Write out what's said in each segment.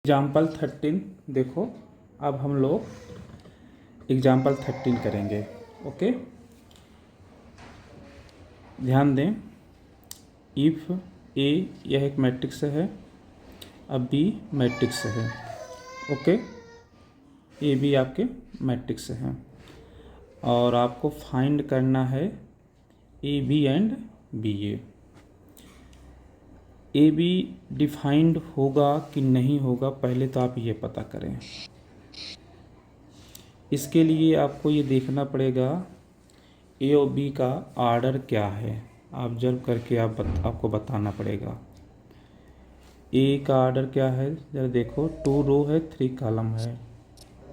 Example 13 देखो। अब हम लोग एग्जाम्पल 13 करेंगे। ओके, ध्यान दें। इफ़ ए, यह एक मैट्रिक्स है, अब बी मैट्रिक्स है। ओके, ए बी आपके मैट्रिक्स हैं और आपको फाइंड करना है A B and B A. A B defined होगा कि नहीं होगा, पहले तो आप ये पता करें। इसके लिए आपको ये देखना पड़ेगा ए और बी का आर्डर क्या है। ऑब्जर्व करके आपको बताना पड़ेगा ए का आर्डर क्या है। जरा देखो, 2 रो है, 3 कॉलम है,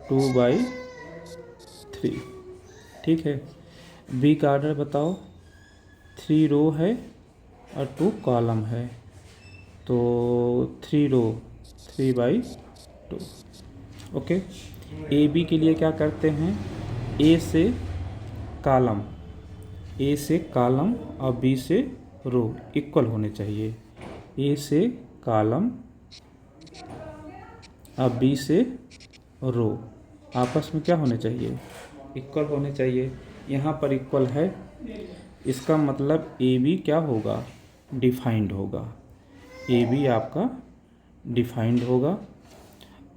2/3। ठीक है। बी का आर्डर बताओ, 3 रो है और 2 कॉलम है, तो 3 रो 3/2। ओके, ए बी के लिए क्या करते हैं, ए से कॉलम और बी से रो इक्वल होने चाहिए। ए से कॉलम और बी से रो आपस में क्या होने चाहिए, इक्वल होने चाहिए। यहाँ पर इक्वल है, इसका मतलब ए बी क्या होगा, डिफाइंड होगा। ए बी आपका डिफाइंड होगा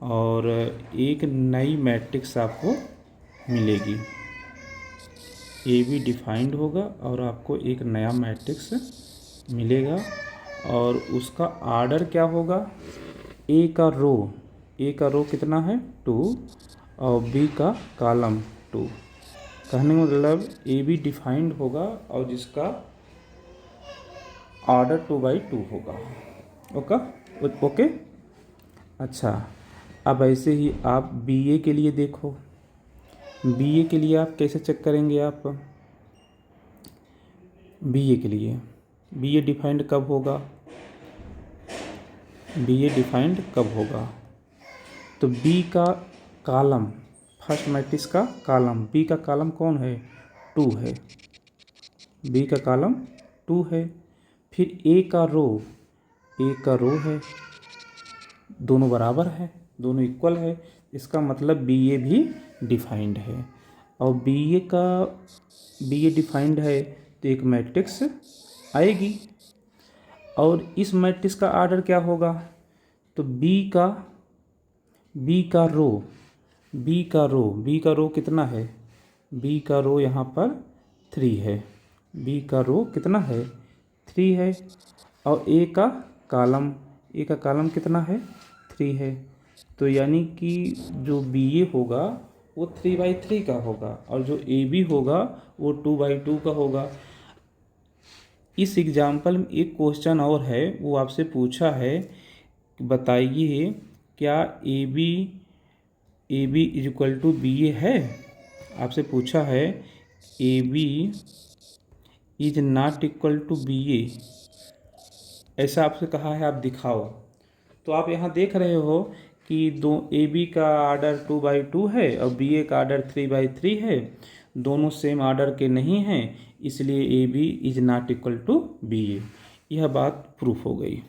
और एक नई मैट्रिक्स आपको मिलेगी। ए बी डिफाइंड होगा और आपको एक नया मैट्रिक्स मिलेगा और उसका आर्डर क्या होगा, ए का रो कितना है 2 और बी का कॉलम 2। कहने का मतलब ए बी डिफाइंड होगा और जिसका ऑर्डर 2/2 होगा। ओके। अच्छा, अब ऐसे ही आप बी ए के लिए देखो। बी ए के लिए आप कैसे चेक करेंगे, आप बी ए के लिए बी ए डिफाइंड कब होगा, तो बी का कॉलम, फर्स्ट मैट्रिक्स का कॉलम, बी का कॉलम कौन है, 2 है, बी का कॉलम 2 है। फिर ए का रो है, दोनों बराबर है, दोनों इक्वल है, इसका मतलब बी ए भी डिफाइंड है। और बी ए डिफाइंड है तो एक मैट्रिक्स आएगी और इस मैट्रिक्स का आर्डर क्या होगा, तो बी का रो कितना है, बी का रो यहाँ पर 3 है, बी का रो कितना है 3 है और ए का कॉलम कितना है 3 है। तो यानी कि जो बी ए होगा वो 3/3 का होगा और जो ए बी होगा वो 2/2 का होगा। इस एग्जाम्पल में एक क्वेश्चन और है, वो आपसे पूछा है, बताइए क्या A B is equal to B A है। आपसे पूछा है A B is not equal to B A, ऐसा आपसे कहा है, आप दिखाओ। तो आप यहाँ देख रहे हो कि ए बी का आर्डर 2/2 है और बी ए का आर्डर 3/3 है, दोनों सेम आर्डर के नहीं हैं, इसलिए A B is not equal to B A. यह बात प्रूफ हो गई।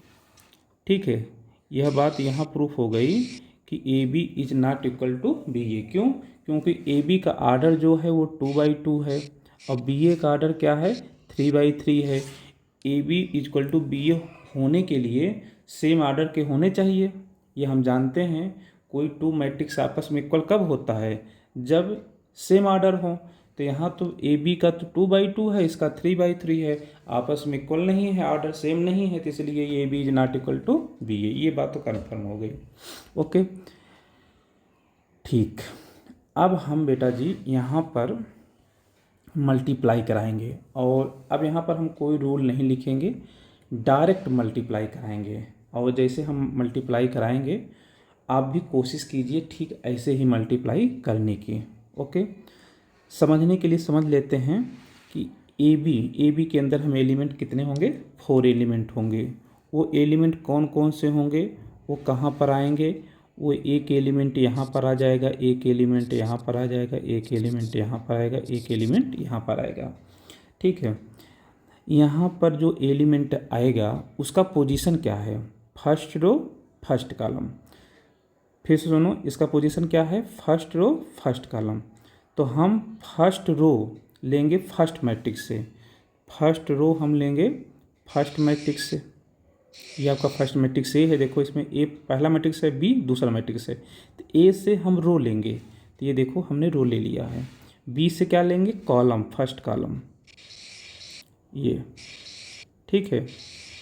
ठीक है, यह बात यहाँ प्रूफ हो गई कि A B is not equal to B A. क्यों? क्योंकि ए बी का आर्डर जो है वो 2/2 है और बी ए का आर्डर क्या है 3/3 है। A B equal to B A होने के लिए सेम आर्डर के होने चाहिए, ये हम जानते हैं। कोई 2 मैट्रिक्स आपस में इक्वल कब होता है, जब सेम आर्डर हो। तो यहाँ तो ए बी का तो 2/2 है, इसका 3/3 है, आपस में इक्वल नहीं है, आर्डर सेम नहीं है, तो इसलिए ये A B is not equal to B A. ये बात तो कन्फर्म हो गई। ओके, ठीक। अब हम बेटा जी यहाँ पर मल्टीप्लाई कराएंगे और अब यहाँ पर हम कोई रूल नहीं लिखेंगे, डायरेक्ट मल्टीप्लाई कराएंगे। और जैसे हम मल्टीप्लाई कराएंगे आप भी कोशिश कीजिए ठीक ऐसे ही मल्टीप्लाई करने की। ओके, समझने के लिए समझ लेते हैं कि ए बी के अंदर हम एलिमेंट कितने होंगे, 4 एलिमेंट होंगे। वो एलिमेंट कौन कौन से होंगे, वो कहाँ पर आएंगे, वो एक एलिमेंट यहाँ पर आ जाएगा, एक एलिमेंट यहाँ पर आ जाएगा, एक एलिमेंट यहाँ पर आएगा, एक एलिमेंट यहाँ पर आएगा। ठीक है, यहाँ पर जो एलिमेंट आएगा उसका पोजीशन क्या है, फर्स्ट रो फर्स्ट कॉलम। फिर से सुनो, इसका पोजीशन क्या है, फर्स्ट रो फर्स्ट कॉलम। तो हम फर्स्ट रो लेंगे फर्स्ट मैट्रिक्स से, फर्स्ट रो हम लेंगे फर्स्ट मैट्रिक्स से। ये आपका फर्स्ट मैट्रिक्स ए है, देखो इसमें ए पहला मैट्रिक्स है, बी दूसरा मैट्रिक्स है। तो ए से हम रो लेंगे, तो ये देखो हमने रो ले लिया है। बी से क्या लेंगे, कॉलम, फर्स्ट कॉलम, ये ठीक है।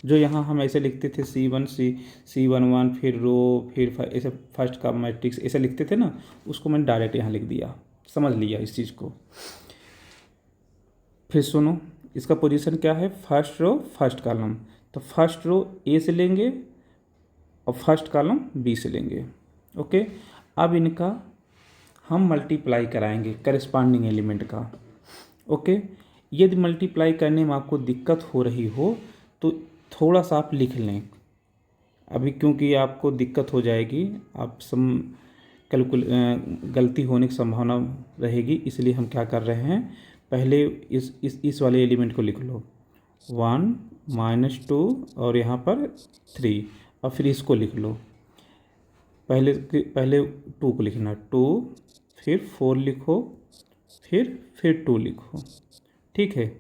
जो यहाँ हम ऐसे लिखते थे C1 फिर रो फिर ऐसे फर्स्ट का मैट्रिक्स ऐसे लिखते थे ना, उसको मैंने डायरेक्ट यहाँ लिख दिया, समझ लिया इस चीज़ को। फिर सुनो, इसका पोजीशन क्या है, फर्स्ट रो फर्स्ट कॉलम। तो फर्स्ट रो ए से लेंगे और फर्स्ट कॉलम बी से लेंगे। ओके, अब इनका हम मल्टीप्लाई कराएंगे करेस्पॉन्डिंग एलिमेंट का। ओके, यदि मल्टीप्लाई करने में आपको दिक्कत हो रही हो तो थोड़ा सा आप लिख लें अभी, क्योंकि आपको दिक्कत हो जाएगी, आप गलती होने की संभावना रहेगी। इसलिए हम क्या कर रहे हैं, पहले इस वाले एलिमेंट को लिख लो, 1 - 2 और यहाँ पर 3, और फिर इसको लिख लो। पहले 2 को लिखना, 2 फिर 4 लिखो, फिर 2 लिखो, ठीक है।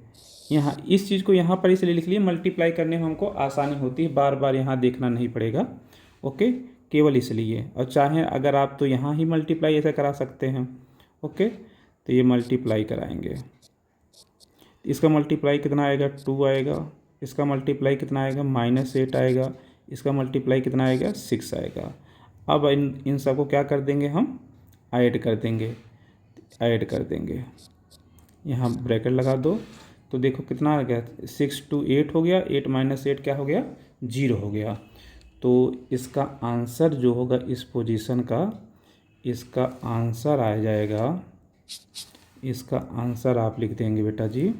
यहाँ इस चीज़ को यहाँ पर इसलिए लिख लिए, मल्टीप्लाई करने में हमको आसानी होती है, बार बार यहाँ देखना नहीं पड़ेगा। ओके, केवल इसलिए। और चाहे अगर आप तो यहाँ ही मल्टीप्लाई ऐसा करा सकते हैं। ओके, तो ये मल्टीप्लाई कराएंगे, इसका मल्टीप्लाई कितना आएगा, 2 आएगा। इसका मल्टीप्लाई कितना आएगा, -8 आएगा। इसका मल्टीप्लाई कितना आएगा, 6 आएगा। अब इन सबको क्या कर देंगे, हम ऐड कर देंगे। यहाँ ब्रैकेट लगा दो, तो देखो कितना आ गया, 6 × 8 हो गया, 8 - 8 क्या हो गया, 0 हो गया। तो इसका आंसर जो होगा इस पोजीशन का, इसका आंसर आ जाएगा, इसका आंसर आप लिख देंगे बेटा जी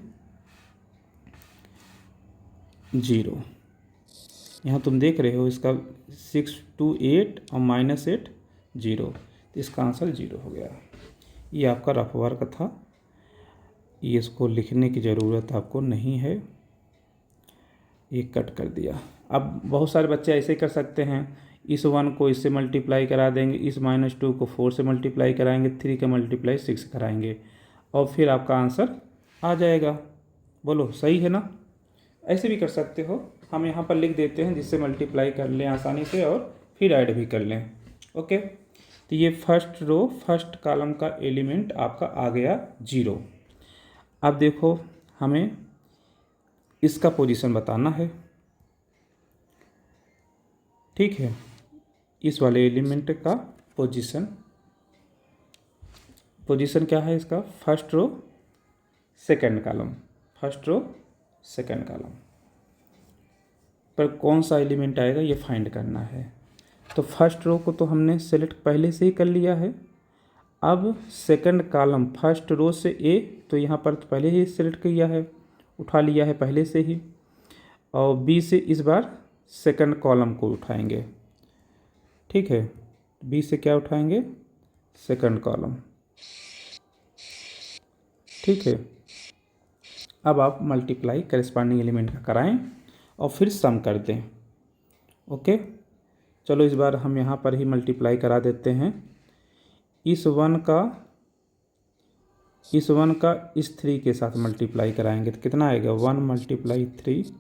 0। यहाँ तुम देख रहे हो इसका 6 × 8 और -8 0, तो इसका आंसर 0 हो गया। ये आपका रफ वर्क था, ये इसको लिखने की ज़रूरत आपको नहीं है, ये कट कर दिया। अब बहुत सारे बच्चे ऐसे कर सकते हैं, इस 1 को इससे मल्टीप्लाई करा देंगे, इस -2 को 4 से मल्टीप्लाई कराएंगे, 3 का मल्टीप्लाई 6 कराएंगे, और फिर आपका आंसर आ जाएगा। बोलो सही है ना? ऐसे भी कर सकते हो, हम यहाँ पर लिख देते हैं जिससे मल्टीप्लाई कर लें आसानी से और फिर ऐड भी कर लें। ओके, तो ये फर्स्ट रो फर्स्ट कॉलम का एलिमेंट आपका आ गया 0। अब देखो हमें इसका पोजीशन बताना है, ठीक है। इस वाले एलिमेंट का पोजीशन क्या है इसका, first row second column, first row second column पर कौन सा एलिमेंट आएगा ये फाइंड करना है। तो फर्स्ट रो को तो हमने सेलेक्ट पहले से ही कर लिया है। अब सेकंड कॉलम फर्स्ट रो से ए, तो यहाँ पर तो पहले ही सेलेक्ट किया है, उठा लिया है पहले से ही। और बी से इस बार सेकंड कॉलम को उठाएंगे, ठीक है। बी से क्या उठाएंगे, सेकंड कॉलम, ठीक है। अब आप मल्टीप्लाई करेस्पॉन्डिंग एलिमेंट का कराएं और फिर सम कर दें। ओके, चलो इस बार हम यहाँ पर ही मल्टीप्लाई करा देते हैं। इस 1 का इस 3 के साथ मल्टीप्लाई कराएंगे तो कितना आएगा, 1 × 3।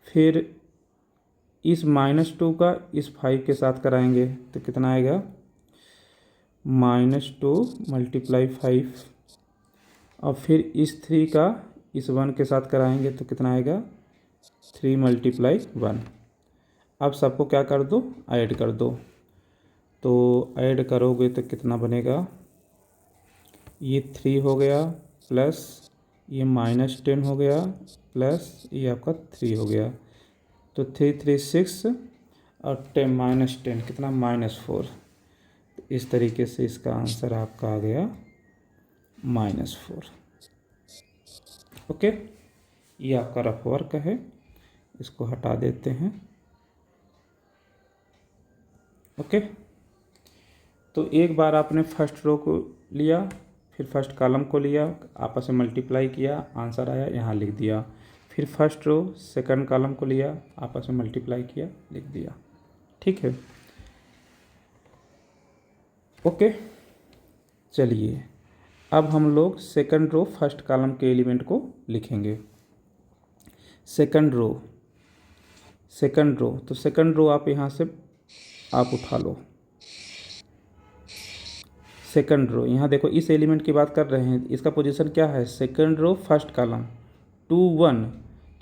फिर इस -2 का इस 5 के साथ कराएंगे तो कितना आएगा, -2 × 5। और फिर इस 3 का इस 1 के साथ कराएंगे तो कितना आएगा, 3 × 1। अब सबको क्या कर दो, ऐड कर दो। तो ऐड करोगे तो कितना बनेगा, ये 3 हो गया प्लस ये -10 हो गया प्लस ये आपका 3 हो गया। तो 3 3 6 और 10 -10 कितना, -4। तो इस तरीके से इसका आंसर आपका आ गया -4। ओके, ये आपका रफ वर्क है, इसको हटा देते हैं। ओके, तो एक बार आपने फर्स्ट रो को लिया, फिर फर्स्ट कॉलम को लिया, आपस में मल्टीप्लाई किया, आंसर आया, यहाँ लिख दिया। फिर फर्स्ट रो सेकंड कॉलम को लिया, आपस में मल्टीप्लाई किया, लिख दिया, ठीक है। ओके, चलिए अब हम लोग सेकंड रो फर्स्ट कॉलम के एलिमेंट को लिखेंगे। सेकंड रो तो सेकंड रो आप यहाँ से आप उठा लो। सेकंड रो यहाँ देखो, इस एलिमेंट की बात कर रहे हैं, इसका पोजीशन क्या है, सेकंड रो फर्स्ट कॉलम 2 1,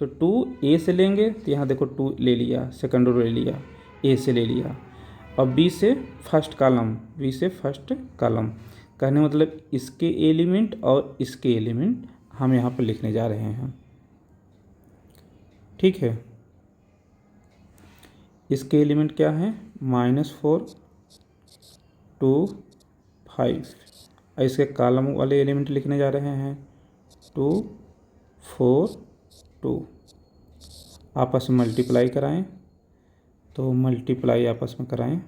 तो 2 ए से लेंगे तो यहाँ देखो 2 ले लिया, सेकंड रो ले लिया, ए से ले लिया, और बी से फर्स्ट कॉलम, बी से फर्स्ट कॉलम। कहने मतलब इसके एलिमेंट और इसके एलिमेंट हम यहाँ पर लिखने जा रहे हैं, ठीक है। इसके एलिमेंट क्या है, -4 2 5, और इसके कॉलम वाले एलिमेंट लिखने जा रहे हैं 2 4 2। आपस में मल्टीप्लाई कराएं, तो मल्टीप्लाई आपस में कराएं,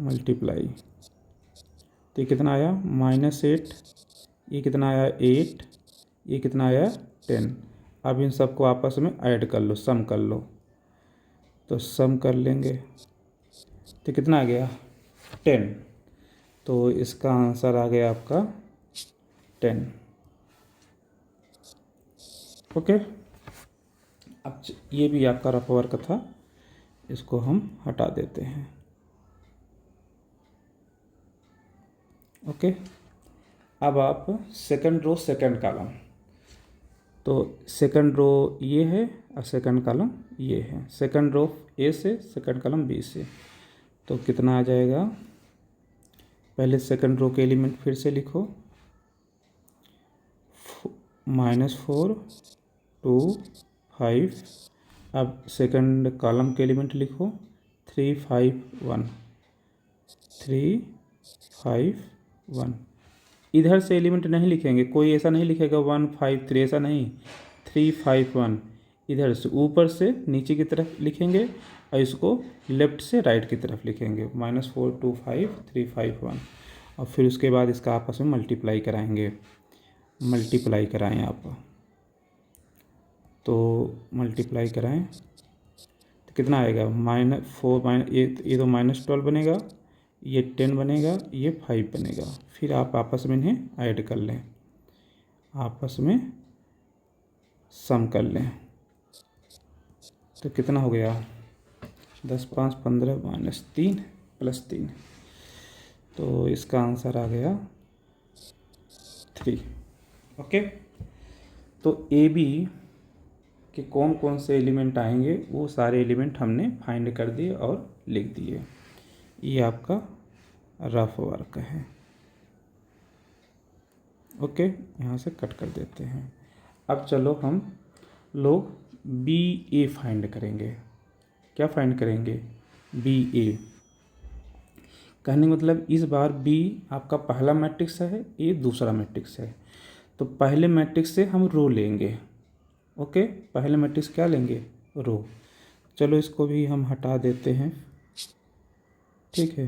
मल्टीप्लाई, तो ये कितना आया -8, ये कितना आया 8, ये कितना आया 10। अब इन सबको आपस में ऐड कर लो, सम कर लो, तो सम कर लेंगे तो कितना आ गया 10, तो इसका आंसर आ गया आपका 10। ओके, अब ये भी आपका रफ वर्क था, इसको हम हटा देते हैं। ओके, अब आप सेकंड रो सेकंड कॉलम, तो सेकंड रो ये है और सेकंड कॉलम ये है, सेकंड रो ए से, सेकंड कॉलम बी से, तो कितना आ जाएगा, पहले सेकंड रो के एलिमेंट फिर से लिखो, -4 2 5, अब सेकंड कॉलम के एलिमेंट लिखो 3 5 1, 3 5 1। इधर से एलिमेंट नहीं लिखेंगे, कोई ऐसा नहीं लिखेगा 1 5 3, ऐसा नहीं, 3 5 1 इधर से ऊपर से नीचे की तरफ लिखेंगे, और इसको लेफ्ट से राइट की तरफ लिखेंगे, -4 2 5 3 5 1, और फिर उसके बाद इसका आपस में मल्टीप्लाई कराएंगे, मल्टीप्लाई कराएं आप, तो मल्टीप्लाई कराएं तो कितना आएगा, -4 ये तो -12 बनेगा, ये 10 बनेगा, ये 5 बनेगा, फिर आप आपस में इन्हें ऐड कर लें, आपस में सम कर लें, तो कितना हो गया 10 5 15 -3 +3, तो इसका आंसर आ गया 3। ओके, तो ए बी के कौन कौन से एलिमेंट आएंगे वो सारे एलिमेंट हमने फाइंड कर दिए और लिख दिए। ये आपका रफ वर्क है। ओके, यहाँ से कट कर देते हैं। अब चलो हम लोग बी ए फाइंड करेंगे। क्या फाइंड करेंगे, बी ए। कहने मतलब इस बार बी आपका पहला मैट्रिक्स है, ए दूसरा मैट्रिक्स है, तो पहले मैट्रिक्स से हम रो लेंगे। ओके, पहले मैट्रिक्स क्या लेंगे, रो। चलो इसको भी हम हटा देते हैं, ठीक है,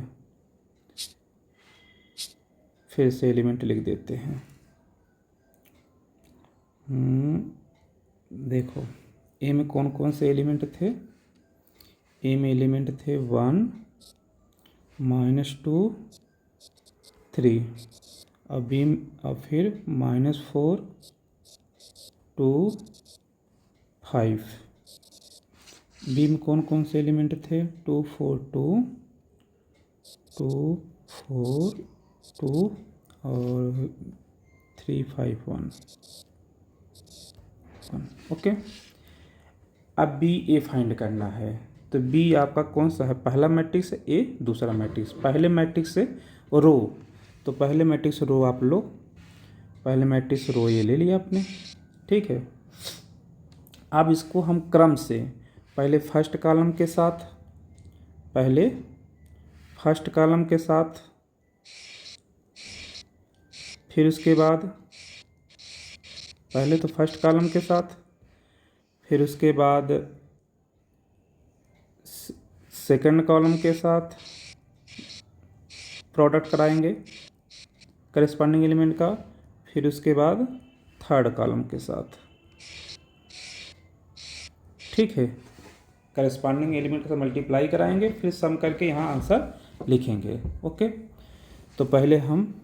फिर से एलिमेंट लिख देते हैं। देखो ए में कौन कौन से एलिमेंट थे, ए में एलिमेंट थे 1 -2 3, और बी और फिर -4 2 5। बी में कौन कौन से एलिमेंट थे, 2 4 2 2 4 2 और 3 5 1। ओके, अब बी ए फाइंड करना है, तो बी आपका कौन सा है, पहला मैट्रिक्स, ए दूसरा मैट्रिक्स। पहले मैट्रिक्स से रो, तो पहले मैट्रिक्स रो आप लो, पहले मैट्रिक्स रो ये ले लिया आपने, ठीक है। अब इसको हम क्रम से पहले फर्स्ट कॉलम के साथ, पहले फर्स्ट कॉलम के साथ, फिर उसके बाद पहले तो फर्स्ट कॉलम के साथ, फिर उसके बाद सेकंड कॉलम के साथ प्रोडक्ट कराएंगे करेस्पॉन्डिंग एलिमेंट का, फिर उसके बाद थर्ड कॉलम के साथ, ठीक है। करेस्पॉन्डिंग एलिमेंट का मल्टीप्लाई कराएंगे, फिर सम करके यहाँ आंसर लिखेंगे। ओके, तो पहले हम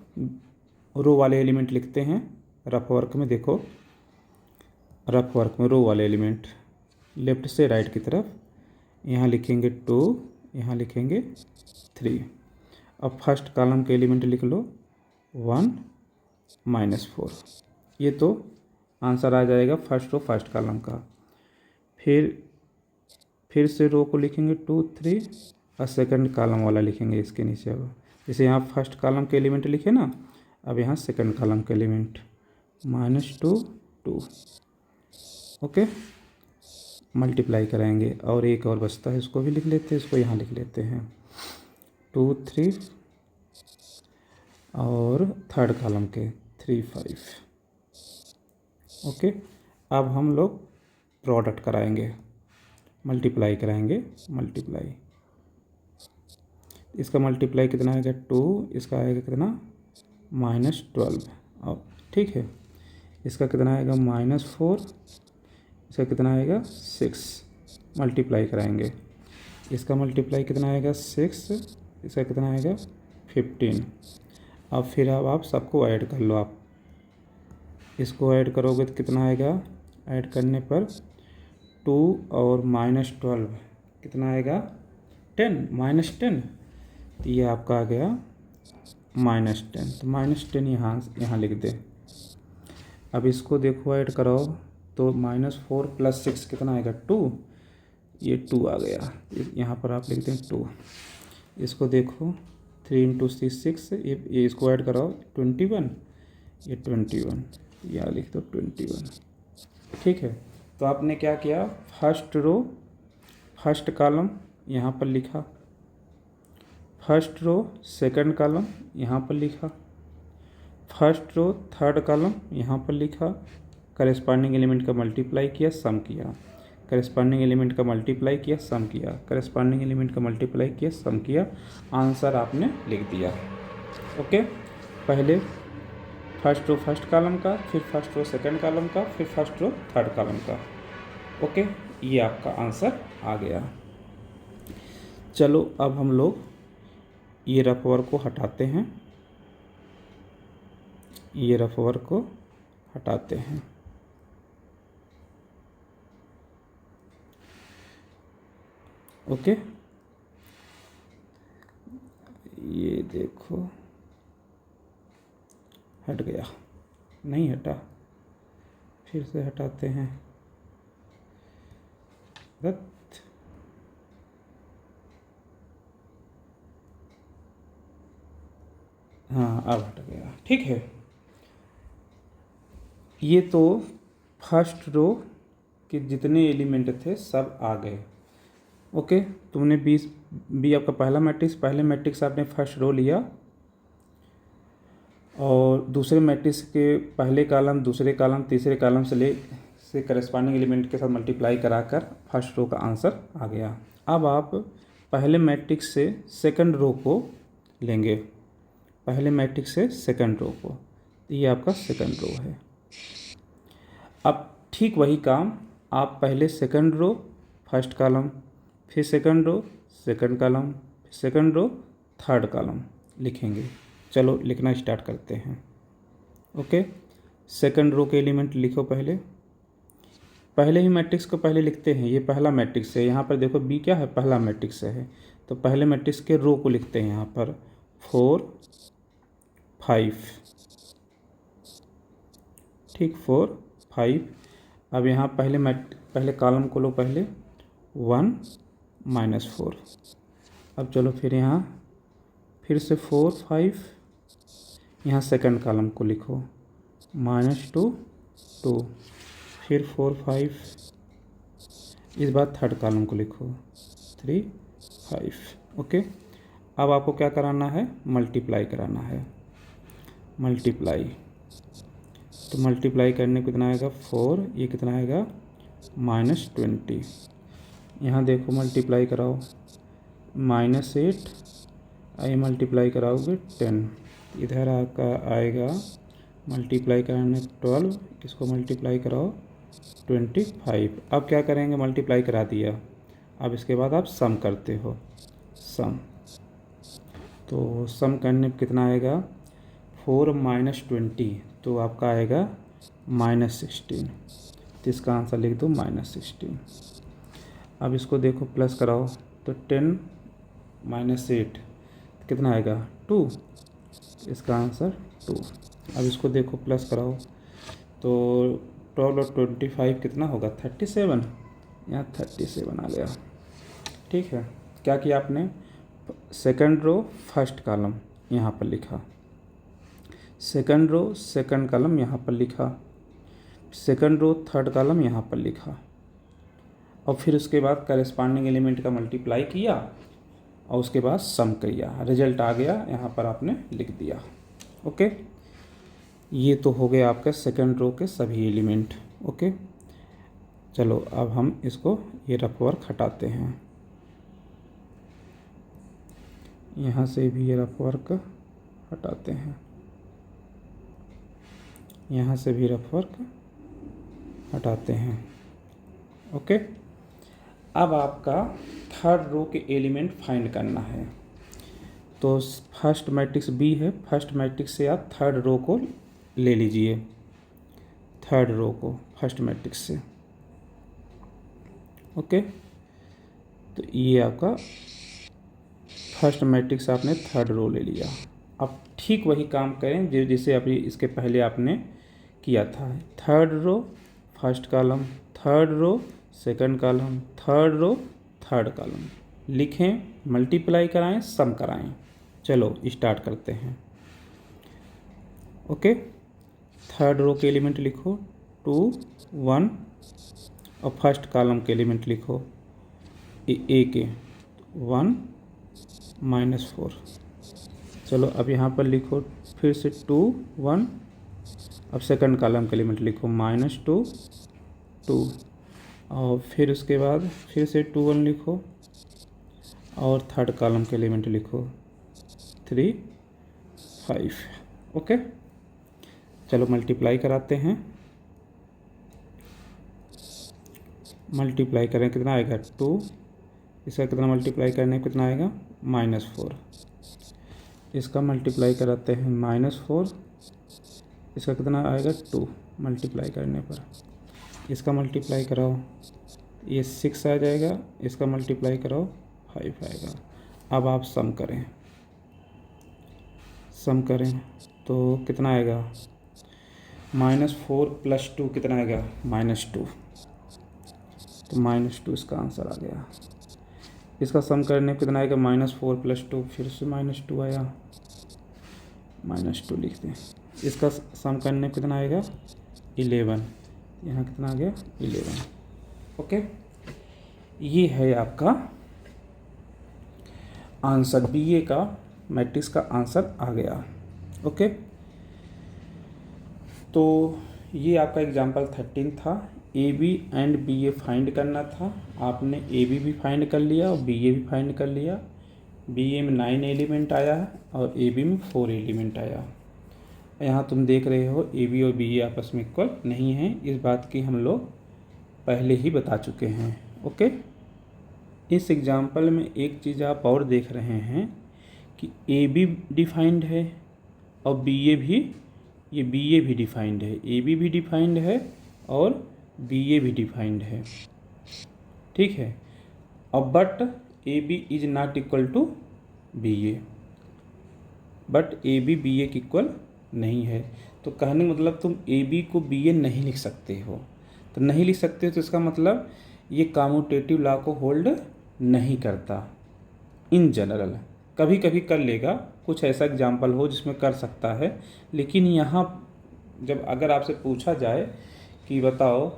रो वाले एलिमेंट लिखते हैं रफ वर्क में। देखो रफ वर्क में रो वाले एलिमेंट लेफ्ट से राइट की तरफ, यहाँ लिखेंगे 2, यहाँ लिखेंगे 3। अब फर्स्ट कॉलम के एलिमेंट लिख लो 1 -4। ये तो आंसर आ जाएगा फर्स्ट रो फर्स्ट कॉलम का। फिर से रो को लिखेंगे 2 3 और सेकंड कॉलम वाला लिखेंगे इसके नीचे। अब जैसे यहाँ फर्स्ट कॉलम के एलिमेंट लिखे ना, अब यहाँ सेकंड कॉलम के एलिमेंट -2 2। ओके, मल्टीप्लाई कराएंगे और एक और बचता है, इसको भी लिख लेते हैं, इसको यहाँ लिख लेते हैं 2 3 और थर्ड कॉलम के 3 5। ओके, अब हम लोग प्रोडक्ट कराएंगे, मल्टीप्लाई कराएंगे। मल्टीप्लाई, इसका मल्टीप्लाई कितना आएगा 2, इसका आएगा कितना -12। अब ठीक है, इसका कितना आएगा -4, इसका कितना आएगा 6। मल्टीप्लाई कराएंगे, इसका मल्टीप्लाई कितना आएगा 6, इसका कितना आएगा 15। अब फिर अब आप सबको ऐड कर लो। आप इसको ऐड करोगे तो कितना आएगा, ऐड करने पर 2 और -12 कितना आएगा 10, -10। तो ये आपका आ गया -10। तो -10 यहाँ लिख दे। अब इसको देखो ऐड करो तो -4 + 6 कितना आएगा 2। ये 2 आ गया, यहाँ पर आप लिख दें 2। इसको देखो 3 × 3 6, ये इसको ऐड कराओ 21, ये 21, यहाँ लिख दो 21। ठीक है, तो आपने क्या किया, फर्स्ट रो फर्स्ट कॉलम यहाँ पर लिखा, फर्स्ट रो सेकंड कॉलम यहाँ पर लिखा, फर्स्ट रो थर्ड कॉलम यहाँ पर लिखा, करेस्पॉन्डिंग एलिमेंट का मल्टीप्लाई किया, सम किया, करेस्पॉन्डिंग एलिमेंट का मल्टीप्लाई किया, सम किया, करेस्पॉन्डिंग एलिमेंट का मल्टीप्लाई किया, सम किया, आंसर आपने लिख दिया। ओके, पहले फर्स्ट रो फर्स्ट कॉलम का, फिर फर्स्ट रो सेकंड कॉलम का, फिर फर्स्ट रो थर्ड कॉलम का। ओके, ये आपका आंसर आ गया। चलो अब हम लोग ये रफ वर्क को हटाते हैं, ये रफ वर्क को हटाते हैं। ओके, ये देखो हट गया, नहीं हटा, फिर से हटाते हैं। हाँ, अब हट गया। ठीक है, ये तो फर्स्ट रो के जितने एलिमेंट थे सब आ गए। ओके, तुमने बी आपका पहला मैट्रिक्स, पहले मैट्रिक्स आपने फर्स्ट रो लिया और दूसरे मैट्रिक्स के पहले कॉलम, दूसरे कॉलम, तीसरे कॉलम से करेस्पॉन्डिंग एलिमेंट के साथ मल्टीप्लाई कराकर फर्स्ट रो का आंसर आ गया। अब आप पहले मैट्रिक्स से सेकंड रो को लेंगे, पहले मैट्रिक्स से सेकंड रो को, ये आपका सेकंड रो है। अब ठीक वही काम आप पहले सेकंड रो फर्स्ट कॉलम, फिर second row second column, second row third column लिखेंगे। चलो लिखना स्टार्ट करते हैं। ओके, सेकंड रो के एलिमेंट लिखो, पहले ही मैट्रिक्स को पहले लिखते हैं। ये पहला मैट्रिक्स है, यहाँ पर देखो बी क्या है, पहला मैट्रिक्स है, तो पहले मैट्रिक्स के रो को लिखते हैं यहाँ पर 4 5। ठीक, 4 5। अब यहाँ पहले कॉलम को लो, पहले 1 -4। अब चलो फिर यहाँ फिर से 4 5, यहाँ सेकंड कॉलम को लिखो -2 2, फिर 4 5, इस बार थर्ड कॉलम को लिखो 3 5। ओके, अब आपको क्या कराना है, मल्टीप्लाई कराना है। मल्टीप्लाई, तो मल्टीप्लाई करने को कितना आएगा 4, ये कितना आएगा -20। यहाँ देखो मल्टीप्लाई कराओ -8, ये मल्टीप्लाई कराओगे 10, इधर आपका आएगा मल्टीप्लाई कराने 12, इसको मल्टीप्लाई कराओ 25। अब क्या करेंगे, मल्टीप्लाई करा दिया, अब इसके बाद आप सम करते हो, सम तो सम करने पे कितना आएगा 4 माइनस 20 तो आपका आएगा -16। तो इसका आंसर लिख दो -16। अब इसको देखो प्लस कराओ तो 10 - 8 कितना आएगा 2। इसका आंसर 2। अब इसको देखो प्लस कराओ तो 12 और 25 कितना होगा 37। यहाँ 37 आ गया। ठीक है, क्या किया आपने, सेकंड रो फर्स्ट कॉलम यहाँ पर लिखा, सेकंड रो सेकंड कॉलम यहाँ पर लिखा, सेकंड रो थर्ड कॉलम यहाँ पर लिखा, और फिर उसके बाद करेस्पॉन्डिंग एलिमेंट का मल्टीप्लाई किया और उसके बाद सम किया, रिजल्ट आ गया, यहाँ पर आपने लिख दिया। ओके, ये तो हो गया आपका सेकंड रो के सभी एलिमेंट। ओके, चलो अब हम इसको ये रफ वर्क हटाते हैं, यहाँ से भी ये रफ वर्क हटाते हैं, यहाँ से भी रफ वर्क हटाते हैं। ओके, अब आपका थर्ड रो के एलिमेंट फाइंड करना है। तो फर्स्ट मैट्रिक्स बी है, फर्स्ट मैट्रिक्स से आप थर्ड रो को ले लीजिए, थर्ड रो को फर्स्ट मैट्रिक्स से। ओके, तो ये आपका फर्स्ट मैट्रिक्स आपने थर्ड रो ले लिया। अब ठीक वही काम करें जो जैसे अभी इसके पहले आपने किया था, third row first column, third row second column, third row third column, लिखें, मल्टीप्लाई कराएं, सम कराएं। चलो स्टार्ट करते हैं। ओके, थर्ड रो के एलिमेंट लिखो 2 1 और फर्स्ट कॉलम के एलिमेंट लिखो ए के 1 -4। चलो अब यहाँ पर लिखो फिर से 2 1, अब सेकंड कॉलम के एलिमेंट लिखो -2 2, और फिर उसके बाद फिर से 2 1 लिखो और थर्ड कॉलम के एलिमेंट लिखो 3 5। ओके, चलो मल्टीप्लाई कराते हैं, मल्टीप्लाई करें कितना आएगा 2, इसका कितना मल्टीप्लाई करने कितना आएगा -4, इसका मल्टीप्लाई कराते हैं -4, इसका कितना आएगा 2 मल्टीप्लाई करने पर, इसका मल्टीप्लाई कराओ ये 6 आ जाएगा, इसका मल्टीप्लाई कराओ 5 आएगा। अब आप सम करें, सम करें तो कितना आएगा -4 + 2 कितना आएगा -2, तो -2 इसका आंसर आ गया। इसका सम करने पे कितना आएगा -4 + 2, फिर से -2 आया, -2 लिख दें। इसका सम करने पे कितना आएगा 11, यहाँ कितना आ गया 11। ओके, ये है आपका आंसर, बीए का मैट्रिक्स का आंसर आ गया। ओके, तो ये आपका एग्जाम्पल 13 था। A B and B A find करना था, आपने ए बी भी फाइंड कर लिया और बी ए भी फाइंड कर लिया। बी ए में 9 एलिमेंट आया और ए बी में 4 एलिमेंट आया। यहाँ तुम देख रहे हो ए बी और बी ए आपस में इक्वल नहीं है, इस बात की हम लोग पहले ही बता चुके हैं। ओके, इस एग्जाम्पल में एक चीज़ आप और देख रहे हैं कि ए बी डिफाइंड है और बी ए भी, ये बी ए भी डिफाइंड है, ए बी भी डिफाइंड है और बी ए भी डिफाइंड है। ठीक है, और but A B is not equal to B A, but A B A के इक्वल नहीं है। तो कहने मतलब तुम ए बी को बी ए नहीं लिख सकते हो, तो नहीं लिख सकते तो इसका मतलब ये कम्यूटेटिव लॉ को होल्ड नहीं करता। इन जनरल कभी कभी कर लेगा, कुछ ऐसा एग्जाम्पल हो जिसमें कर सकता है, लेकिन यहाँ जब अगर आपसे पूछा जाए कि बताओ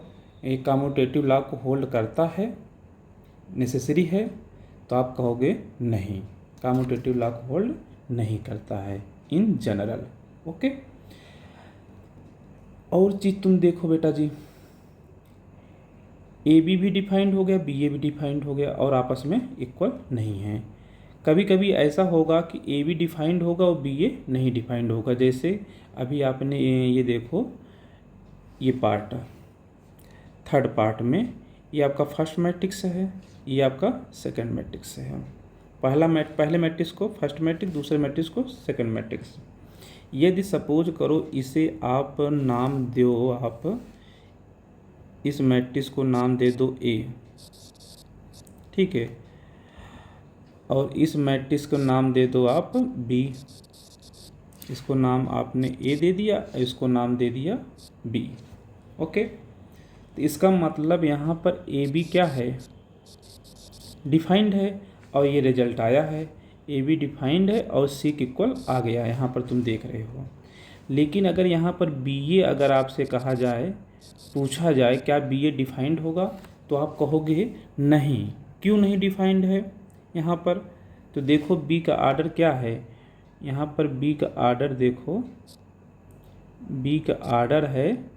ये कम्यूटेटिव लॉ को होल्ड करता है, नेसेसरी है, तो आप कहोगे नहीं, कम्यूटेटिव लॉ को होल्ड नहीं करता है इन जनरल। ओके, और चीज़ तुम देखो बेटा जी, ए बी भी डिफाइंड हो गया, बी ए भी डिफाइंड हो गया और आपस में इक्वल नहीं है। कभी कभी ऐसा होगा कि ए बी डिफाइंड होगा और बी ए नहीं डिफाइंड होगा। जैसे अभी आपने ये देखो, ये पार्ट थर्ड पार्ट में ये आपका फर्स्ट मैट्रिक्स है, ये आपका सेकंड मैट्रिक्स है। पहले मैट्रिक्स को फर्स्ट मैट्रिक्स, दूसरे मैट्रिक्स को सेकंड मैट्रिक्स। यदि सपोज करो इसे आप नाम दो, आप इस मैट्रिक्स को नाम दे दो ए, ठीक है, और इस मैट्रिक्स को नाम दे दो आप बी। इसको नाम आपने ए दे दिया, इसको नाम दे दिया बी। ओके, तो इसका मतलब यहाँ पर ए बी क्या है, डिफाइंड है, और ये रिजल्ट आया है, ए बी डिफाइंड है और सी के इक्वल आ गया, यहाँ पर तुम देख रहे हो। लेकिन अगर यहाँ पर बी ए अगर आपसे कहा जाए, पूछा जाए क्या बी ए डिफाइंड होगा, तो आप कहोगे नहीं। क्यों नहीं डिफाइंड है यहाँ पर? तो देखो बी का आर्डर क्या है, यहाँ पर बी का आर्डर देखो, बी का आर्डर है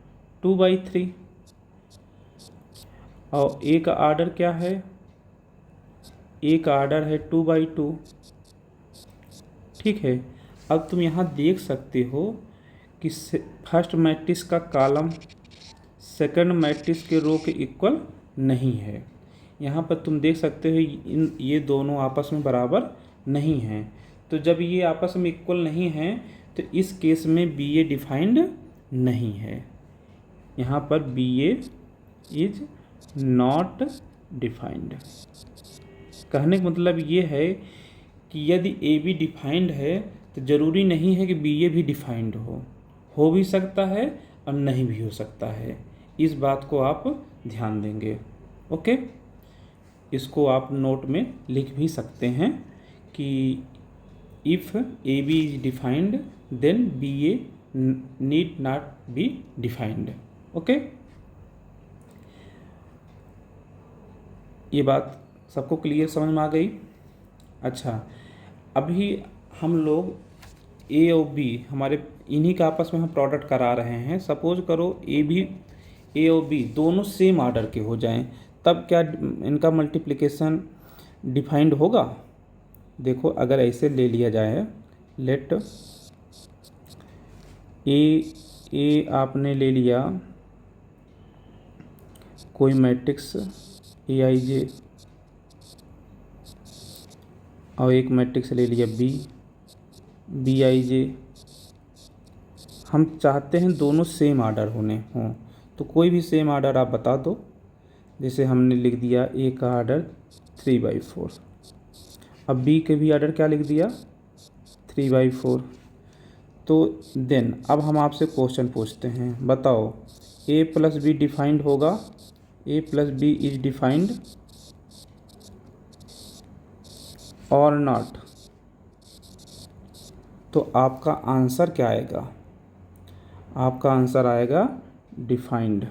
2/3 और ए का आर्डर क्या है, ए का आर्डर है 2/2, ठीक है। अब तुम यहाँ देख सकते हो कि फर्स्ट मैट्रिक्स का कॉलम सेकंड मैट्रिक्स के रो के इक्वल नहीं है। यहाँ पर तुम देख सकते हो ये दोनों आपस में बराबर नहीं हैं। तो जब ये आपस में इक्वल नहीं हैं तो इस केस में बी ए डिफाइंड नहीं है। यहाँ पर B A is not defined. कहने का मतलब ये है कि यदि ए बी डिफाइंड है तो ज़रूरी नहीं है कि बी ए भी डिफाइंड हो भी सकता है और नहीं भी हो सकता है। इस बात को आप ध्यान देंगे। ओके, इसको आप नोट में लिख भी सकते हैं कि if A B is defined then B A need not be defined. Okay, ये बात सबको क्लियर समझ में आ गई। अच्छा, अभी हम लोग ए और बी हमारे इन्हीं का आपस में हम प्रोडक्ट करा रहे हैं। सपोज करो ए और बी दोनों सेम आर्डर के हो जाएं, तब क्या इनका मल्टीप्लिकेशन डिफाइंड होगा? देखो अगर ऐसे ले लिया जाए, लेट ए आपने ले लिया कोई मैट्रिक्स ए आई जे और एक मैट्रिक्स ले लिया बी आई जे। हम चाहते हैं दोनों सेम आर्डर हों, तो कोई भी सेम आर्डर आप बता दो। जैसे हमने लिख दिया ए का आर्डर 3/4, अब बी के भी आर्डर क्या लिख दिया 3/4। तो देन अब हम आपसे क्वेश्चन पूछते हैं, बताओ ए प्लस बी डिफाइंड होगा, ए प्लस बी इज डिफाइंड और नॉट? तो आपका आंसर क्या आएगा? आपका आंसर आएगा डिफाइंड।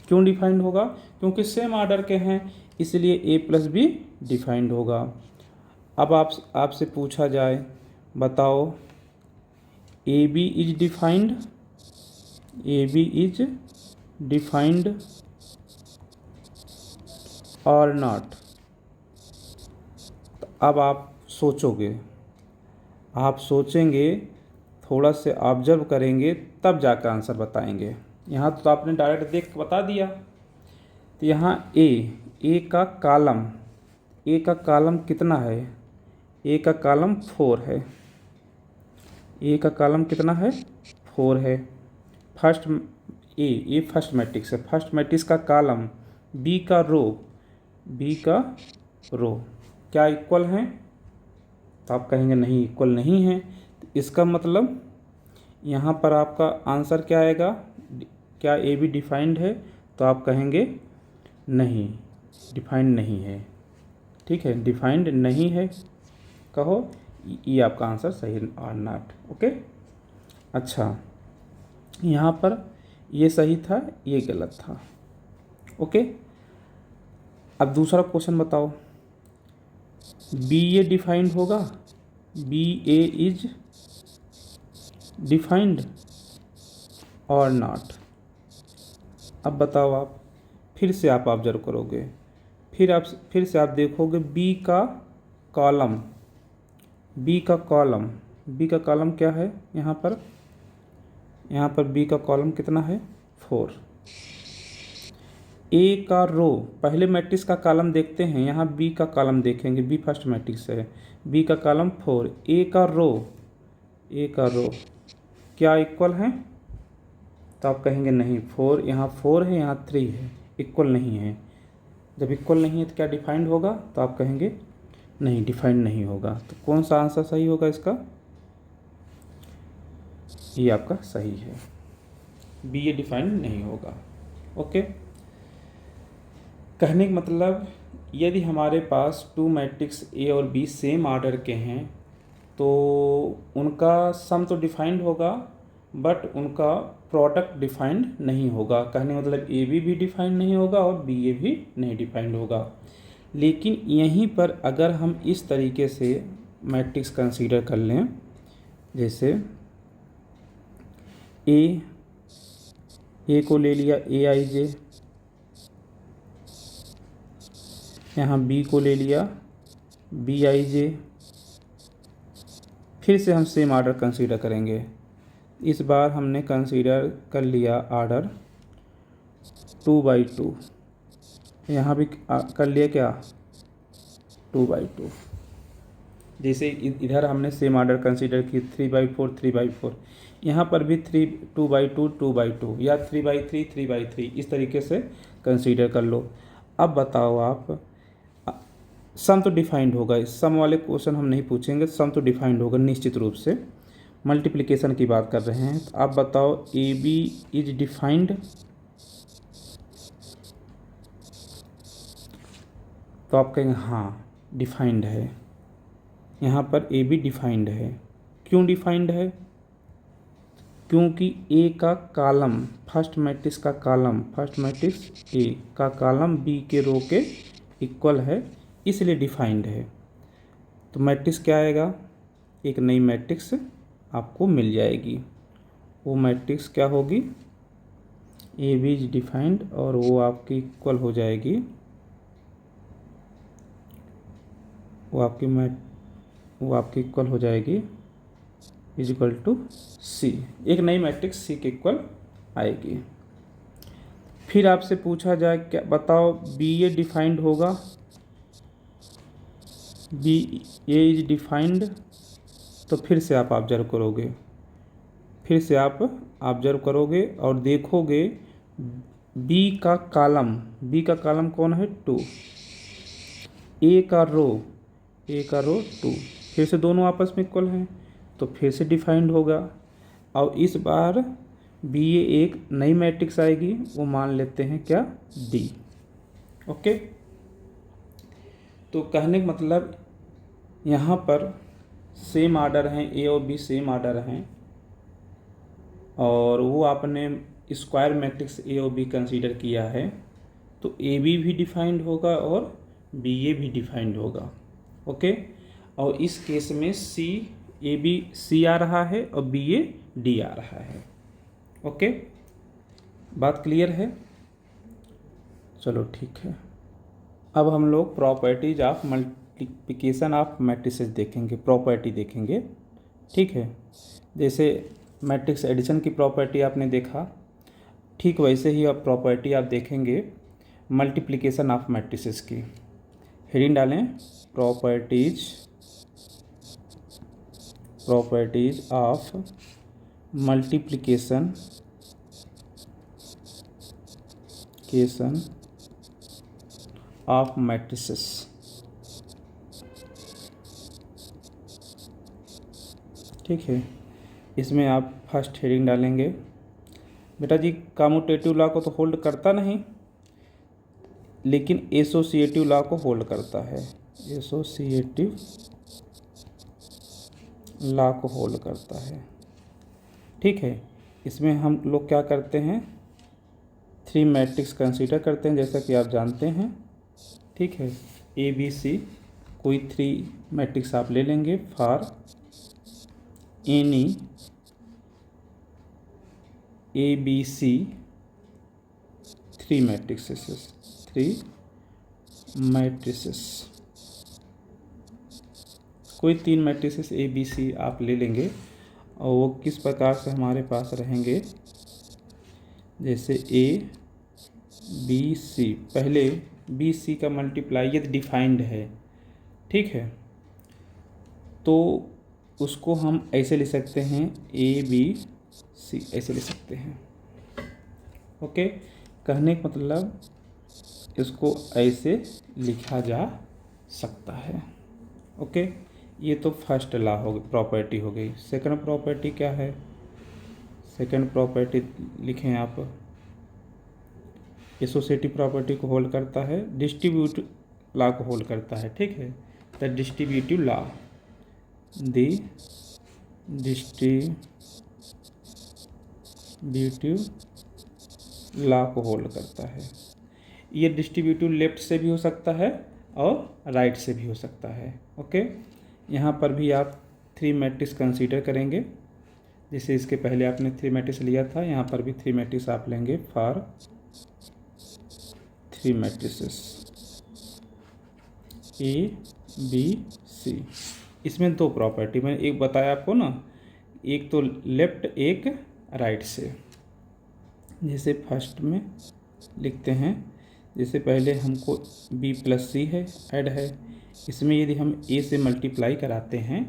क्यों डिफाइंड होगा? क्योंकि सेम आर्डर के हैं, इसलिए ए प्लस बी डिफाइंड होगा। अब आपसे पूछा जाए, बताओ A B is defined, A B is defined और नॉट? अब आप सोचेंगे, थोड़ा से ऑब्जर्व करेंगे, तब जाकर आंसर बताएंगे। यहाँ तो आपने डायरेक्ट देख के बता दिया। तो यहाँ ए का कॉलम कितना है? ए का कॉलम 4 है। ए का कॉलम कितना है? 4 है। फर्स्ट मैट्रिक्स है। फर्स्ट मैट्रिक्स का कॉलम, बी का रो क्या इक्वल हैं? तो आप कहेंगे नहीं, इक्वल नहीं है। तो इसका मतलब यहाँ पर आपका आंसर क्या आएगा? क्या ए बी डिफाइंड है? तो आप कहेंगे नहीं, डिफाइंड नहीं है। ठीक है, डिफाइंड नहीं है कहो, ये आपका आंसर सही और नॉट। ओके, अच्छा, यहाँ पर ये सही था, ये गलत था। ओके, अब दूसरा क्वेश्चन बताओ, बी ए डिफाइंड होगा, बी ए इज डिफाइंड और नॉट? अब बताओ आप, फिर से आप ऑब्जर्व करोगे, फिर से आप देखोगे बी का कॉलम क्या है? यहाँ पर बी का कॉलम कितना है? 4। ए का रो, पहले मैट्रिक्स का कॉलम देखते हैं, यहाँ बी का कॉलम देखेंगे, बी फर्स्ट मैट्रिक्स है, बी का कॉलम 4, ए का रो क्या इक्वल है? तो आप कहेंगे नहीं, 4 यहाँ 4 है, यहाँ 3 है, इक्वल नहीं है। जब इक्वल नहीं है तो क्या डिफाइंड होगा? तो आप कहेंगे नहीं, डिफाइंड नहीं होगा। तो कौन सा आंसर सही होगा इसका? ये आपका सही है, बी, ये डिफाइंड नहीं होगा। ओके, कहने का मतलब यदि हमारे पास 2 मैट्रिक्स ए और बी सेम आर्डर के हैं तो उनका सम तो डिफाइंड होगा, बट उनका प्रोडक्ट डिफाइंड नहीं होगा। कहने का मतलब ए बी भी डिफाइंड नहीं होगा और बी ए भी नहीं डिफाइंड होगा। लेकिन यहीं पर अगर हम इस तरीके से मैट्रिक्स कंसीडर कर लें, जैसे ए को ले लिया ए आई जे, यहाँ बी को ले लिया बी आई जे, फिर से हम सेम आर्डर कंसीडर करेंगे। इस बार हमने कंसीडर कर लिया आर्डर 2/2, यहाँ भी कर लिया क्या 2/2। जैसे इधर हमने सेम आर्डर कंसीडर की 3/4 3/4, यहाँ पर भी 2/2 2/2 या 3/3 3/3, इस तरीके से कंसीडर कर लो। अब बताओ आप, सम तो डिफाइंड होगा, इस सम वाले क्वेश्चन हम नहीं पूछेंगे, सम तो डिफाइंड होगा निश्चित रूप से। मल्टीप्लिकेशन की बात कर रहे हैं, तो आप बताओ ए बी इज डिफाइंड? तो आप कहेंगे हाँ डिफाइंड है, यहाँ पर ए बी डिफाइंड है। क्यों डिफाइंड है? क्योंकि ए का कॉलम, फर्स्ट मैट्रिक्स का कॉलम, फर्स्ट मैट्रिक्स ए का कॉलम बी के रो के इक्वल है, इसलिए डिफाइंड है। तो मैट्रिक्स क्या आएगा? एक नई मैट्रिक्स आपको मिल जाएगी। वो मैट्रिक्स क्या होगी? ए बी इज डिफाइंड, और वो आपकी इक्वल हो जाएगी, वो आपकी इक्वल हो जाएगी इज इक्वल टू सी। एक नई मैट्रिक्स सी के इक्वल आएगी। फिर आपसे पूछा जाए, क्या बताओ बी ए डिफाइंड होगा? बी ए इज डिफाइंड, तो फिर से आप ऑब्जर्व करोगे, और देखोगे बी का कॉलम कौन है? 2। ए का रो 2, फिर से दोनों आपस में इक्वल हैं, तो फिर से डिफाइंड होगा। और इस बार बी ए एक नई मैट्रिक्स आएगी, वो मान लेते हैं क्या? डी। ओके, तो कहने का मतलब यहाँ पर सेम आर्डर हैं, ए और बी सेम आर्डर हैं, और वो आपने स्क्वायर मैट्रिक्स ए और बी कंसीडर किया है, तो ए बी भी डिफाइंड होगा और बी ए भी डिफाइंड होगा। ओके, और इस केस में ए बी सी आ रहा है और बी ए डी आ रहा है। ओके, बात क्लियर है? चलो ठीक है। अब हम लोग properties of multiplication of matrices देखेंगे, प्रॉपर्टी देखेंगे। ठीक है, जैसे मैट्रिक्स एडिशन की प्रॉपर्टी आपने देखा, ठीक वैसे ही अब प्रॉपर्टी आप देखेंगे मल्टीप्लिकेशन ऑफ मैट्रिसेस की। हेडिंग डालें, properties of multiplication of matrices. ठीक है, इसमें आप फर्स्ट हेडिंग डालेंगे, बेटा जी कम्यूटेटिव लॉ को तो होल्ड करता नहीं, लेकिन एसोसिएटिव लॉ को होल्ड करता है, एसोसिएटिव लॉ को होल्ड करता है। ठीक है, इसमें हम लोग क्या करते हैं? 3 मैट्रिक्स कंसीडर करते हैं, जैसा कि आप जानते हैं। ठीक है, ए बी सी, कोई 3 मैट्रिक्स आप ले लेंगे for any A B C 3 matrixes, कोई 3 मैट्रिसेस ए बी सी आप ले लेंगे, और वो किस प्रकार से हमारे पास रहेंगे? जैसे ए बी सी, पहले बी सी का मल्टीप्लाई ये डिफाइंड है, ठीक है, तो उसको हम ऐसे लिख सकते हैं ए बी सी, ऐसे लिख सकते हैं। ओके, कहने का मतलब इसको ऐसे लिखा जा सकता है। ओके, ये तो फर्स्ट लॉ हो गई, प्रॉपर्टी हो गई। सेकंड प्रॉपर्टी क्या है? सेकंड प्रॉपर्टी लिखें आप, एसोसिएटिव प्रॉपर्टी को होल्ड करता है, डिस्ट्रीब्यूटिव लॉ को होल्ड करता है, ठीक है। The distributive law, the distributive law को होल्ड करता है। ये डिस्ट्रीब्यूटिव लेफ्ट से भी हो सकता है और राइट से भी हो सकता है। ओके, यहाँ पर भी आप 3 मैट्रिक्स कंसीडर करेंगे, जैसे इसके पहले आपने 3 मैट्रिक्स लिया था, यहाँ पर भी 3 मैट्रिक्स आप लेंगे for 3 matrices A B C. इसमें 2 प्रॉपर्टी मैंने एक बताया आपको ना, एक तो लेफ्ट एक राइट से। जैसे फर्स्ट में लिखते हैं, जैसे पहले हमको b प्लस सी है ऐड है, इसमें यदि हम a से मल्टीप्लाई कराते हैं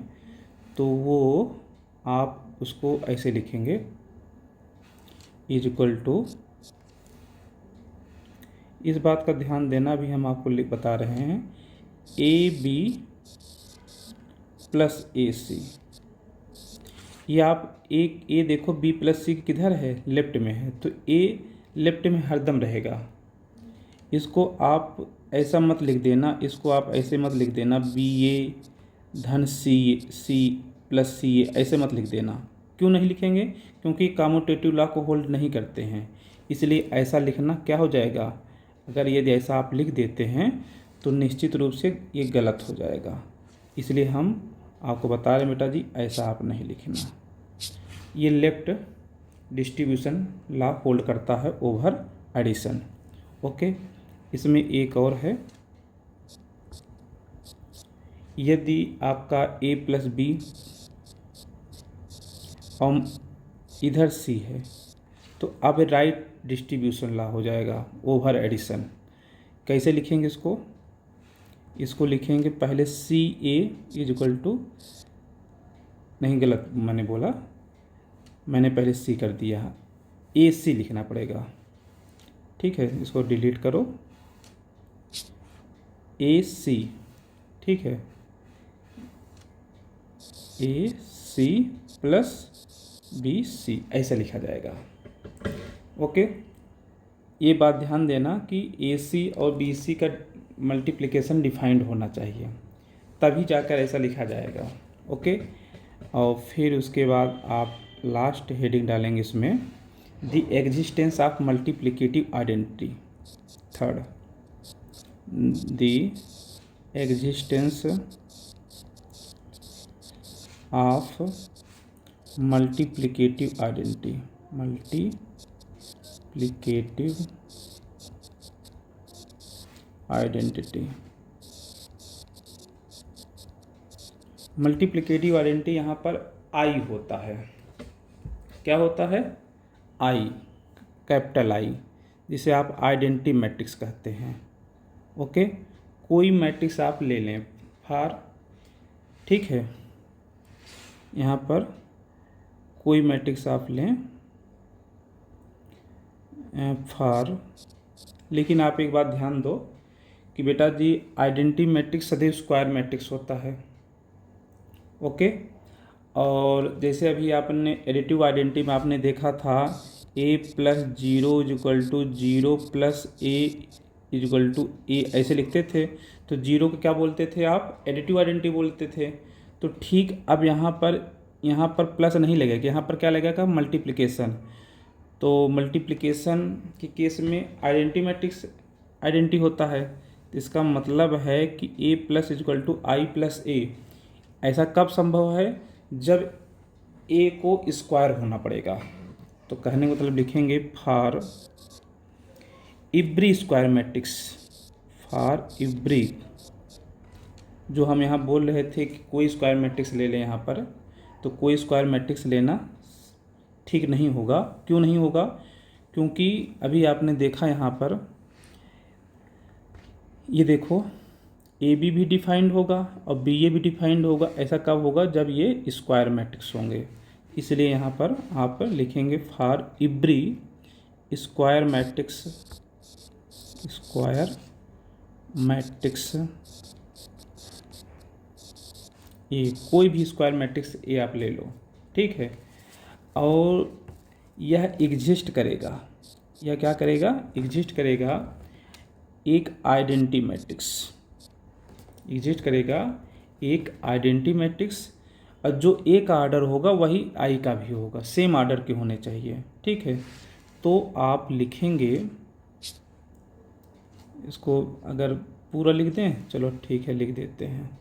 तो वो आप उसको ऐसे लिखेंगे इज इक्वल टू, इस बात का ध्यान देना भी हम आपको बता रहे हैं, ए बी प्लस ए सी। ये आप एक ए देखो बी प्लस सी किधर है? लेफ्ट में है, तो ए लेफ्ट में हरदम रहेगा। इसको आप ऐसा मत लिख देना, इसको आप ऐसे मत लिख देना बी ए धन सी प्लस सी ए, ऐसे मत लिख देना। क्यों नहीं लिखेंगे? क्योंकि कम्यूटेटिव लॉ को होल्ड नहीं करते हैं, इसलिए ऐसा लिखना क्या हो जाएगा, अगर यदि ऐसा आप लिख देते हैं तो निश्चित रूप से ये गलत हो जाएगा। इसलिए हम आपको बता रहे हैं बेटा जी, ऐसा आप नहीं लिखना। ये लेफ्ट डिस्ट्रीब्यूशन लॉ होल्ड करता है ओवर एडिशन। ओके, इसमें एक और है, यदि आपका a प्लस बी और इधर c है तो अब राइट डिस्ट्रीब्यूशन लॉ हो जाएगा ओवर एडिशन। कैसे लिखेंगे इसको? इसको लिखेंगे पहले सी ए इज इक्वल टू, नहीं गलत मैंने बोला, मैंने पहले सी कर दिया, ए सी लिखना पड़ेगा, ठीक है। इसको डिलीट करो, ए सी, ठीक है, ए सी प्लस बी सी, ऐसा लिखा जाएगा। ओके, ये बात ध्यान देना कि ए सी और बी सी का मल्टीप्लिकेशन डिफाइंड होना चाहिए, तभी जाकर ऐसा लिखा जाएगा। ओके, और फिर उसके बाद आप लास्ट हेडिंग डालेंगे इसमें, the existence of multiplicative identity. Third, the existence of multiplicative identity, multiplicative identity. Multiplicative identity यहाँ पर आई होता है। क्या होता है? आई, कैपिटल आई, जिसे आप आइडेंटिटी मैट्रिक्स कहते हैं। ओके, कोई मैट्रिक्स आप ले लें फॉर, ठीक है, यहाँ पर कोई मैट्रिक्स आप लें फॉर, लेकिन आप एक बात ध्यान दो कि बेटा जी आइडेंटिटी मैट्रिक्स सदैव स्क्वायर मैट्रिक्स होता है। ओके, और जैसे अभी आपने एडिटिव आइडेंटिटी में आपने देखा था a plus zero is equal to zero plus A is equal to A, ऐसे लिखते थे, तो जीरो को क्या बोलते थे आप? एडिटिव आइडेंटिटी बोलते थे। तो ठीक अब यहाँ पर प्लस नहीं लगेगा, यहाँ पर क्या लगेगा? मल्टीप्लिकेशन। तो मल्टीप्लिकेशन के केस में आइडेंटिटी मैट्रिक्स आइडेंटिटी होता है, तो इसका मतलब है कि a plus is equal to I plus A. ऐसा कब संभव है? जब a को स्क्वायर होना पड़ेगा। तो कहने का मतलब लिखेंगे for every square matrix, for every, जो हम यहाँ बोल रहे थे कि कोई स्क्वायर मैट्रिक्स ले लें यहाँ पर, तो कोई स्क्वायर मैट्रिक्स लेना ठीक नहीं होगा। क्यों नहीं होगा? क्योंकि अभी आपने देखा यहाँ पर, ये देखो ए बी भी डिफाइंड होगा और बी ए भी डिफाइंड होगा। ऐसा कब होगा? जब ये स्क्वायर मैट्रिक्स होंगे। इसलिए यहाँ पर आप लिखेंगे for every square matrix, square matrix A, कोई भी स्क्वायर मैट्रिक्स ए आप ले लो, ठीक है। और यह एग्जिस्ट करेगा, यह क्या करेगा? एग्जिस्ट करेगा एक आइडेंटिटी मैट्रिक्स, एग्जिस्ट करेगा एक आइडेंटिटी मैट्रिक्स, और जो ए का आर्डर होगा वही आई का भी होगा, सेम आर्डर के होने चाहिए, ठीक है। तो आप लिखेंगे इसको, अगर पूरा लिख दें, चलो ठीक है लिख देते हैं,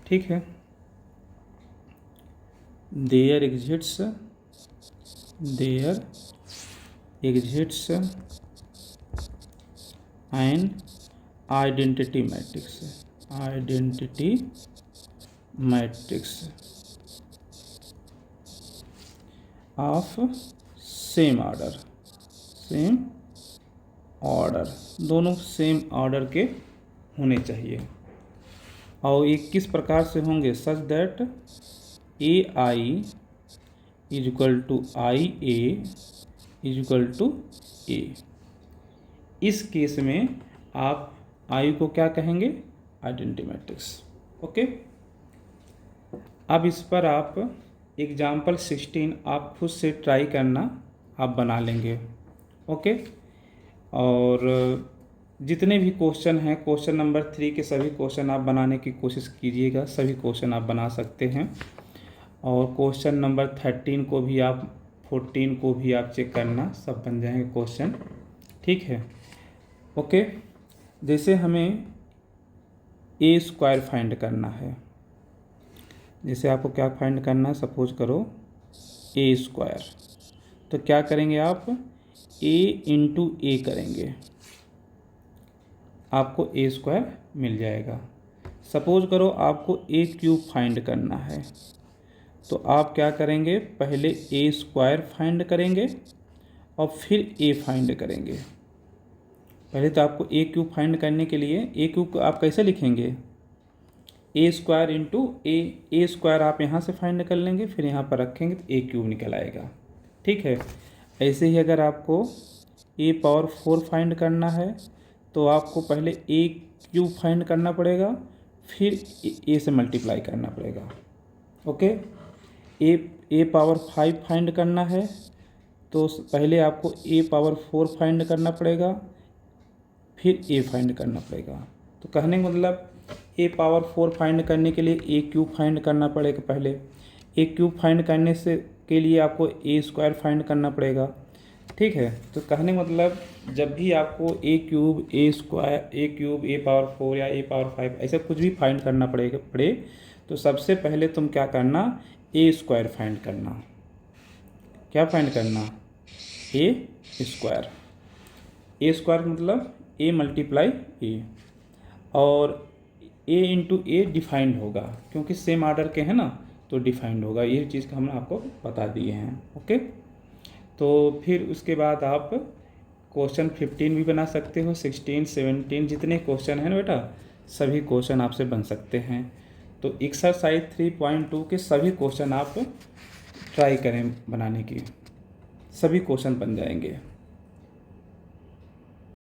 ठीक है। There exits an identity matrix of same order, दोनों सेम ऑर्डर के होने चाहिए। और ये किस प्रकार से होंगे? Such that A I is equal to I A is equal to A. इस केस में आप आई को क्या कहेंगे? Identity matrix, okay. अब इस पर आप एग्जाम्पल 16 आप खुद से ट्राई करना, आप बना लेंगे, ओके। और जितने भी क्वेश्चन हैं, क्वेश्चन नंबर 3 के सभी क्वेश्चन आप बनाने की कोशिश कीजिएगा, सभी क्वेश्चन आप बना सकते हैं। और क्वेश्चन नंबर 13 को भी आप, 14 को भी आप चेक करना, सब बन जाएंगे क्वेश्चन, ठीक है, ओके। जैसे हमें ए स्क्वायर फाइंड करना है, जैसे आपको क्या फाइंड करना है, सपोज करो ए स्क्वायर, तो क्या करेंगे आप? ए इंटू ए करेंगे, आपको ए स्क्वायर मिल जाएगा। सपोज करो आपको ए क्यूब फाइंड करना है, तो आप क्या करेंगे? पहले ए स्क्वायर फाइंड करेंगे और फिर ए फाइंड करेंगे। पहले तो आपको ए क्यूब फाइंड करने के लिए ए क्यूब को आप कैसे लिखेंगे? ए स्क्वायर इंटू ए, ए स्क्वायर आप यहाँ से फाइंड कर लेंगे, फिर यहाँ पर रखेंगे तो ए क्यूब निकल आएगा, ठीक है। ऐसे ही अगर आपको ए पावर 4 फाइंड करना है, तो आपको पहले ए क्यूब फाइंड करना पड़ेगा, फिर ए से मल्टीप्लाई करना पड़ेगा, ओके। ए पावर 5 फाइंड करना है, तो पहले आपको ए पावर 4 फाइंड करना पड़ेगा, फिर ए फाइंड करना पड़ेगा। तो कहने का मतलब ए पावर 4 फाइंड करने के लिए ए क्यूब फाइंड करना पड़ेगा पहले, ए क्यूब फाइंड करने से के लिए आपको ए स्क्वायर फाइंड करना पड़ेगा, ठीक है। तो कहने का मतलब जब भी आपको ए क्यूब, ए स्क्वायर, ए क्यूब, ए पावर 4 या ए पावर 5 ऐसा कुछ भी फाइंड करना पड़े, तो सबसे पहले तुम क्या करना? ए स्क्वायर फाइंड करना। क्या फाइंड करना? ए स्क्वायर। ए स्क्वायर मतलब ए मल्टीप्लाई ए, और ए इंटू ए डिफाइंड होगा, क्योंकि सेम आर्डर के हैं ना, तो डिफाइंड होगा। ये चीज़ का हम आपको बता दिए हैं, ओके। तो फिर उसके बाद आप क्वेश्चन 15 भी बना सकते हो, 16, 17 जितने क्वेश्चन हैं ना बेटा, सभी क्वेश्चन आपसे बन सकते हैं। तो एक्सरसाइज 3.2 के सभी क्वेश्चन आप ट्राई करें बनाने की, सभी क्वेश्चन बन जाएंगे।